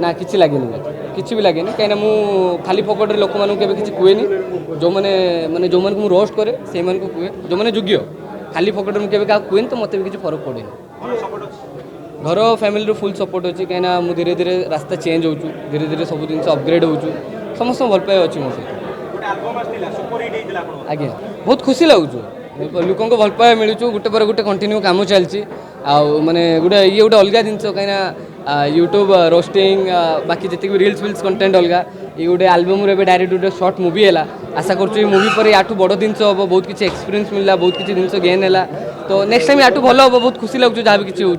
ना किसी लगे किसी भी लगे कहीं मु खाली फकड़े लोक मानू के किसी कुएनी जो मैंने माने जो मैंने रोस्ट करे से को कुए जो मैंने योग्य खाली फकड़े मुझे क्या कुएनी तो मत भी किसी फरक पड़े घर फैमिली फुल सपोर्ट अच्छी कहीं मुझे धीरे धीरे रास्ता चेंज हो धीरे धीरे सब जिन अपग्रेड हो समस्त भल पाए अच्छी मो सहित आज्ञा बहुत खुशी लगुच लोक भल पाए मिलूँ गोटे पर गोटे कंटिन्यू कम चलती माने गोटे ये गोटे अलग जिन कहीं यूट्यूब रोस्टिंग बाकी जितनी भी रील्स विल्स कंटेंट अलग ये गोटे आलबम डायरेक्ट गोटे सर्ट मुवी है आशा करूँ मूवी पर या बड़ जिन हम बहुत किसी एक्सपीरियंस मिलला बहुत किसी जिन गेन है तो नेक्स्ट टाइम या भल हम बहुत खुशी लगुच जहाँ भी किसी हो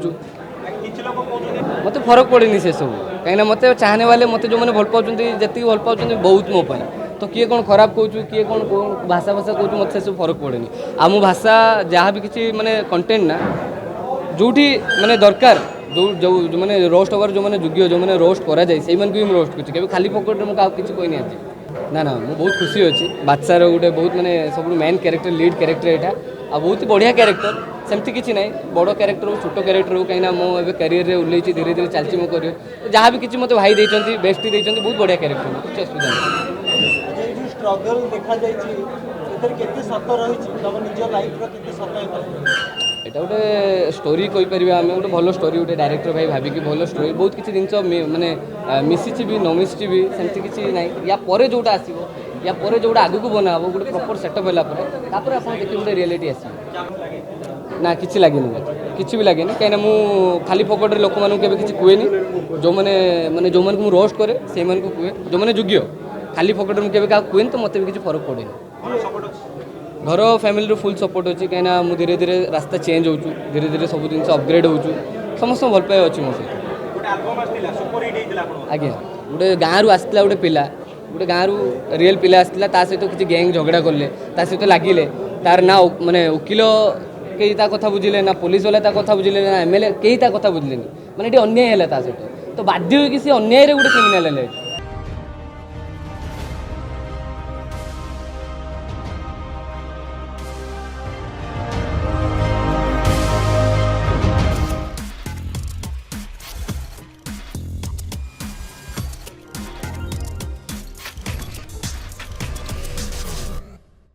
मत फरक पड़े से सब कहीं मत चाहने वाले मत जो मैंने भल पाँच जी भल पाँच बहुत मो तो किए कौन खराब कहूँ किए कौन भाषा भाषा कहूँ मत से सब फरक पड़े आ मो भाषा जहाँ भी किसी माने कंटेंट ना जोठी माने दरकार जो जो जो मैंने रोस्ट हबार जो मैंने योग्य जो मैंने रोस्ट करा जाए से भी रोस्ट कर खाली पकेट में किसी कोई नहीं आज ना मुझे बहुत खुशी अच्छी बादशाह गोटे बहुत माने सब मेन कैरेक्टर लीड कैरेक्टर यहाँ आ बहुत बढ़िया कैरेक्टर सेमती किसी ना बड़ कैरेक्टर हो छोट कैरेक्टर हो कहीं मो कैरियर उल्लैची धीरे धीरे चलती मो करियर जहाँ भी किसी मत भाई देते बेस्ट देते बहुत बढ़िया कैरेक्टर कुछ असुविधा नहीं स्ट्रगल देखा এটা গোটে স্টোরি কইপারিবা আমি গোটে ভালো স্টোরি গোটে ডাইরেক্টর ভাই ভাবিকি ভালো স্টোরি বহুত কিছু জিনিস মানে মিশিছি বি ন মিশিছি বি সেমতি কিছু নাই या পরে जोटा আসিব या পরে जोटा आगु बना हम गोटे प्रॉपर सेटअप होला परे तापर आपण देखि गोटे रियलिटी आसी ना किसी लगे किसी भी लगे कहीं मु खाली फकड़े लोक मानू के किसी कुएनी जो मैंने माने जो मैंने रोस्ट करे से को कुए जो मैंने योग्य खाली फकड़े मुझे क्या कुएनी तो मत भी किसी फरक पड़े घर फैमिली फुल सपोर्ट अच्छी कहीं मुझे धीरे धीरे रास्ता चेंज हो धीरे धीरे सब जिन अपग्रेड हो समस्त भल पाए अच्छी मो सहित आज्ञा गोटे गाँव रु आसला गोटे पिला गोटे गाँव रियल पिला आसला ता सहित किसी गैंग झगड़ा कले ता सहित लगिले तार ना माने वकिल कई कथा बुझिले ना पुलिस वाला कथा बुझिले ना एमएलए कई कथा बुझिले माने ये अन्याय है सहित तो बाध्य हो अन्याय गोटे क्रिमिनाल है